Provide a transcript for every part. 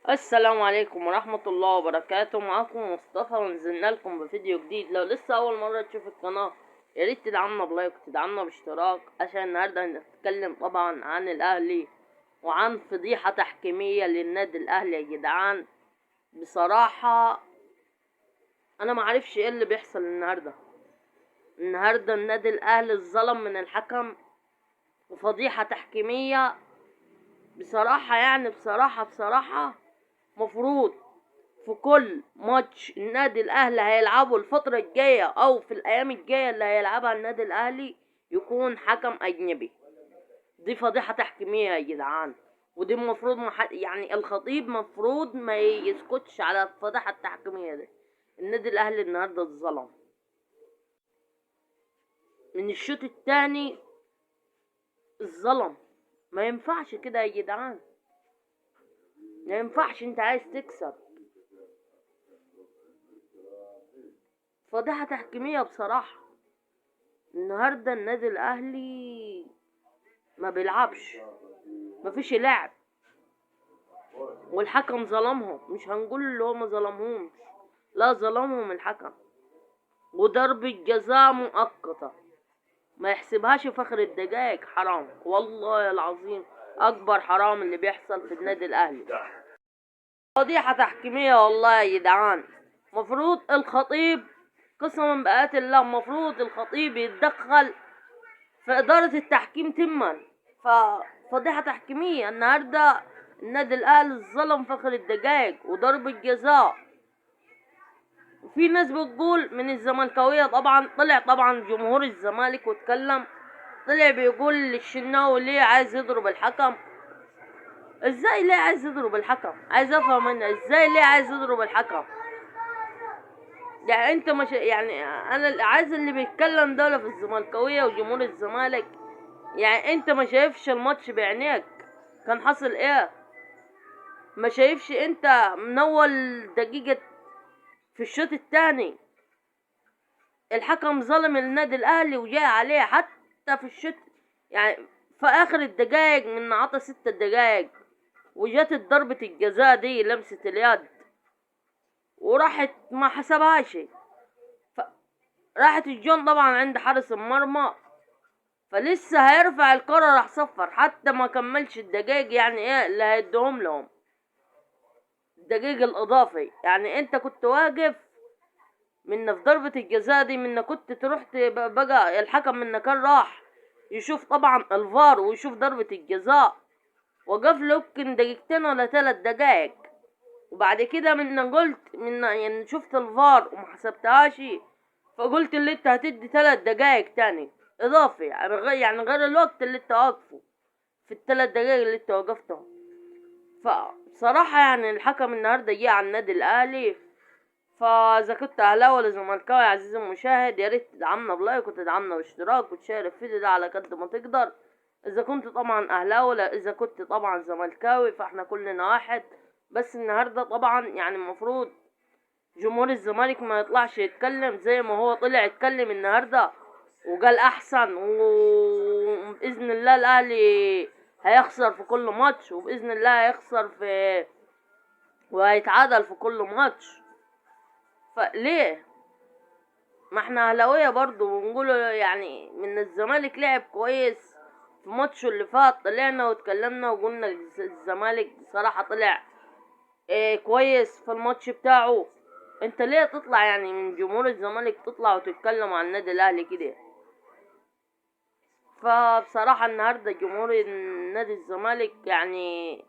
السلام عليكم ورحمة الله وبركاته. معاكم مصطفى ونزلنا لكم بفيديو جديد. لو لسه أول مرة تشوف القناة ياريت تدعمنا بلايك وتدعمنا باشتراك، عشان النهاردة هنتكلم طبعا عن الأهلي وعن فضيحة تحكيمية للنادي الأهلي. يا جدعان بصراحة أنا معرفش ايه اللي بيحصل النهاردة النادي الأهلي اتظلم من الحكم وفضيحة تحكيمية. بصراحة يعني بصراحة مفروض في كل ماتش النادي الاهلي هيلعبه الفترة الجاية او في الايام الجاية اللي هيلعبها النادي الاهلي يكون حكم اجنبي. دي فضيحة تحكيمية يا جدعان، ودي المفروض يعني الخطيب مفروض ما يسكتش على الفضيحة التحكيمية دي. النادي الاهلي النهاردة اتظلم من الشوط التاني، الظلم. ما ينفعش كده يا جدعان، ما ينفعش. انت عايز تكسب، فضيحة تحكيمية بصراحة. النهاردة النادي الاهلي ما بيلعبش، مفيش لعب، والحكم ظلمهم. مش هنقول اللي هو ما ظلمهمش، لا ظلمهم الحكم، وضربة جزاء مؤقتة ما يحسبهاش في اخر الدقايق. حرام والله العظيم، اكبر حرام اللي بيحصل في النادي الاهلي. فضيحة تحكيمية والله يا جدعان. مفروض الخطيب، قسما بآيات الله مفروض الخطيب يتدخل في إدارة التحكيم تما. ففضيحة تحكيمية النهاردة. النادي الأهلي اتظلم في آخر الدقايق وضربة جزاء. وفي ناس بتقول من الزملكاوية، طبعا طلع طبعا جمهور الزمالك واتكلم، طلع بيقول للشناوي ليه عايز يضرب الحكم. ازاي ليه عايز يضرب الحكم؟ عايز افهم انا ازاي ليه عايز يضرب الحكم. يعني انت مش يعني انا عايز اللي بيتكلم دول في الزملكاوية وجمهور الزمالك، يعني انت ما شايفش الماتش بعينيك كان حصل ايه؟ ما شايفش انت من اول دقيقة في الشوط الثاني الحكم ظلم النادي الاهلي وجاي عليه حتى في الشوط، يعني في اخر الدقايق من عطى 6 دقايق وجات ضربة الجزاء دي لمسة اليد وراحت ما حسبهاش. راحت الجون طبعا عند حارس المرمى، فلسه هيرفع الكرة راح صفر، حتى ما كملش الدقايق يعني ايه اللي هيدهم لهم الدقيق الاضافي. يعني انت كنت واقف من في ضربة الجزاء دي، من كنت تروح بقى الحكم من كان راح يشوف طبعا الفار ويشوف ضربة الجزاء، وقف له يمكن دقيقتين ولا 3 دقايق. وبعد كده من قلت من يعني شفت الفار وما حسبتهاش، فقلت اللي انت هتدي 3 دقايق تاني اضافي، يعني غير الوقت اللي انت واقفه في ال3 دقايق اللي انت وقفتهم. فبصراحة يعني الحكم النهاردة جه على النادي الاهلي. فاذا كنت اهلاوي ولا زملكاوي يا عزيزي المشاهد، يا ريت تدعمنا بلايك وتدعمنا باشتراك وتشير الفيديو ده على قد ما تقدر. اذا كنت طبعا اهلاوي، لا اذا كنت طبعا زملكاوي، فاحنا كلنا واحد. بس النهارده طبعا يعني المفروض جمهور الزمالك ما يطلعش يتكلم زي ما هو طلع يتكلم النهارده وقال احسن، وباذن الله الاهلي هيخسر في كل ماتش، وباذن الله هيخسر في وهيتعادل في كل ماتش. فليه؟ ما احنا اهلاويه برضو ونقول يعني من الزمالك لعب كويس في ماتشه اللي فات، طلعنا واتكلمنا وقلنا الزمالك بصراحة طلع كويس في الماتش بتاعه. انت ليه تطلع يعني من جمهور الزمالك تطلع وتتكلم عن النادي الاهلي كده؟ فبصراحة النهاردة جمهور النادي الزمالك يعني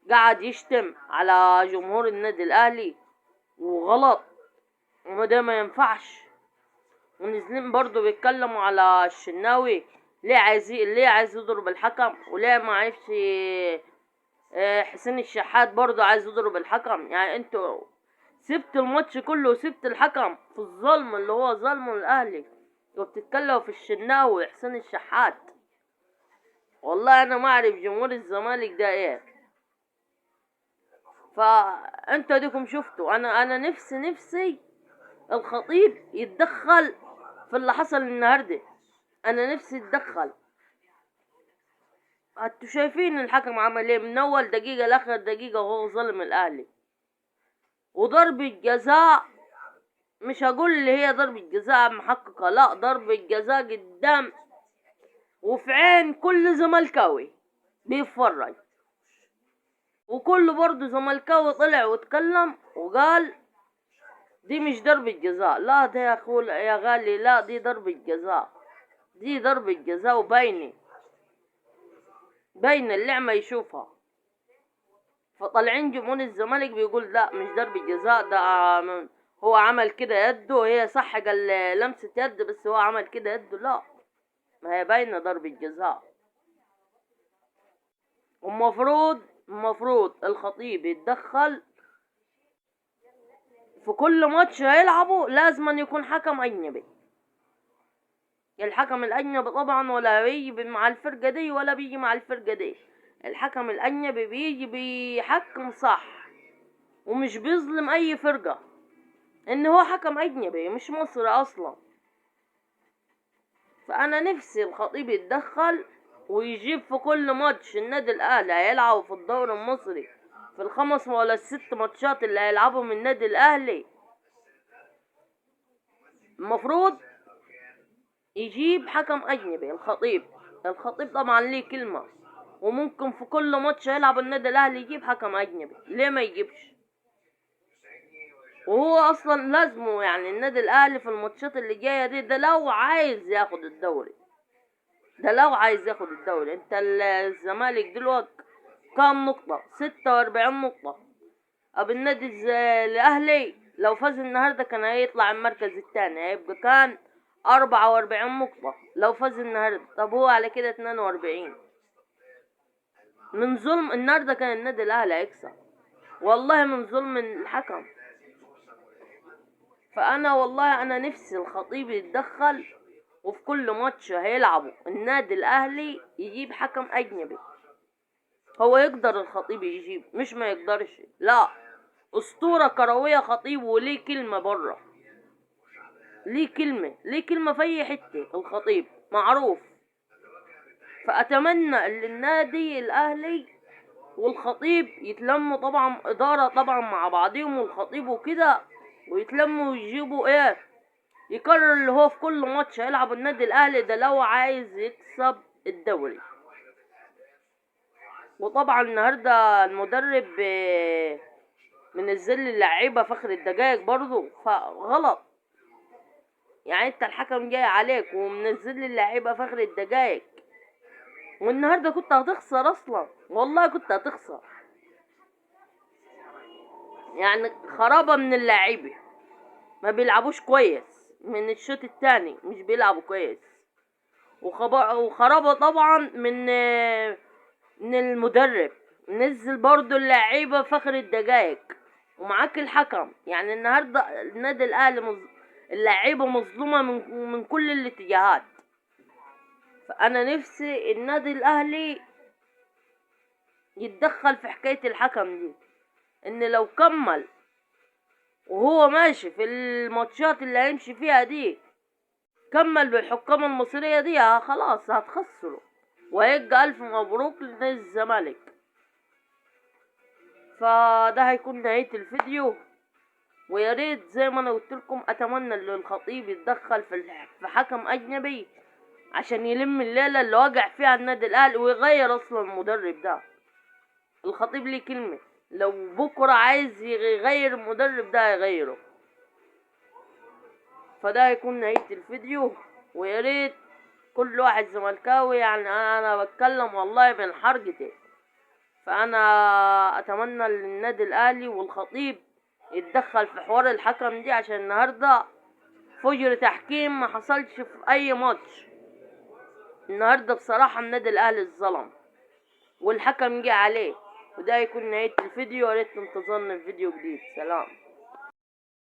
قاعد يشتم على جمهور النادي الاهلي وغلط، وده ما ينفعش. ونزلين برضو بيتكلموا على الشناوي ليه عايز يضرب الحكم، وليه ما عرفش حسين الشحات برضو عايز يضرب الحكم. يعني انتوا سبت الماتش كله وسبت الحكم في الظلم اللي هو ظلمه الاهلي، وبتتكلموا في الشناوي حسين الشحات. والله انا ما اعرف جمهور الزمالك ده ايه. فانتوا اديكم شفتوا، انا نفسي الخطيب يتدخل في اللي حصل النهارده. انا نفسي يتدخل. انتوا شايفين الحكم عمل ايه من اول دقيقة لاخر دقيقة وهو ظلم الاهلي. وضربة جزاء، مش هقول اللي هي ضربة جزاء محققة، لا، ضربة جزاء قدام وفي عين كل زملكاوي بيتفرج، وكل برضه زملكاوي طلع واتكلم وقال دي مش ضربة جزاء. لا ده يا اخو يا غالي، لا دي ضربة جزاء، دي ضربة جزاء وباينة، باينة اللعمة يشوفها. فطالعين جمهور الزمالك بيقول لا مش ضربة جزاء، ده هو عمل كده يده، هي صح قال لمسة يد بس هو عمل كده يده. لا، ما هي باينة ضربة جزاء. المفروض الخطيب يتدخل في كل ماتش هيلعبه، لازم أن يكون حكم أجنبي. الحكم الأجنبي طبعا ولا بيجي مع الفرقة دي ولا بيجي مع الفرقة دي، الحكم الأجنبي بيجي بيحكم صح ومش بيظلم أي فرقة، إن هو حكم أجنبي مش مصري أصلا. فأنا نفسي الخطيب يتدخل ويجيب في كل ماتش النادي الأهلي هيلعبوا في الدوري المصري، في الخمس ولا الست ماتشات اللي هيلعبهم النادي الأهلي، المفروض يجيب حكم أجنبي. الخطيب طبعا ليه كلمة، وممكن في كل ماتش هيلعب النادي الأهلي يجيب حكم أجنبي. ليه ما يجيبش؟ وهو أصلا لازمه يعني النادي الأهلي في الماتشات اللي جاية دي، ده لو عايز ياخد الدوري، انت الزمالك دلوقتي كام نقطة؟ 46 نقطة. اب النادي الاهلي لو فاز النهاردة كان هيطلع المركز الثاني، هيبقى كان 44 نقطة لو فاز النهاردة. طب هو على كده 42. من ظلم النهاردة كان النادي الاهلي هيكسب، والله من ظلم الحكم. فانا والله انا نفسي الخطيب يتدخل وفي كل ماتش هيلعبوا النادي الاهلي يجيب حكم اجنبي. هو يقدر الخطيب يجيب، مش ما يقدرش، لا، اسطورة كروية خطيب وليه كلمة بره، ليه كلمة في اي حتة، الخطيب معروف. فاتمنى ان النادي الاهلي والخطيب يتلموا، طبعا ادارة طبعا مع بعضهم والخطيب وكده، ويتلموا ويجيبوا ايه، يكرر اللي هو في كل ماتش هيلعب النادي الاهلي ده لو عايز يكسب الدوري. وطبعا النهارده المدرب منزل اللعيبه فخر الدجاج برضو، فغلط. يعني انت الحكم جاي عليك ومنزل اللعيبه فخر الدجاج، والنهارده كنت هتخسر اصلا، والله كنت هتخسر. يعني خرابه من اللعيبه، ما بيلعبوش كويس من الشوط الثاني، مش بيلعبوا كويس. وخرابه طبعا من المدرب، نزل برضو اللعيبه فخر الدجاج ومعاك الحكم. يعني النهارده النادي الاهلي اللعيبه مظلومه من كل الاتجاهات. فانا نفسي النادي الاهلي يتدخل في حكايه الحكم دي، ان لو كمل وهو ماشي في الماتشات اللي هيمشي فيها دي، كمل بالحكام المصريه دي، خلاص هتخسره وهيبقى الف مبروك لنادي الزمالك. فده هيكون نهاية الفيديو. ويا ريت زي ما انا قلت لكم، اتمنى ان الخطيب يتدخل في حكم اجنبي عشان يلم الليله اللي وقع فيها النادي الاهلي ويغير اصلا المدرب ده. الخطيب ليه كلمه، لو بكره عايز يغير المدرب ده هيغيره. فده هيكون نهايه الفيديو. ويا ريت كل واحد زملكاوي، يعني انا بتكلم والله من حرقتي، فانا اتمنى للنادي الاهلي والخطيب يتدخل في حوار الحكم دي، عشان النهارده فجر تحكيم ما حصلش في اي ماتش. النهارده بصراحه النادي الاهلي اتظلم والحكم جه عليه. وده يكون نهايه الفيديو، يا ريت تنتظرنا في فيديو جديد. سلام.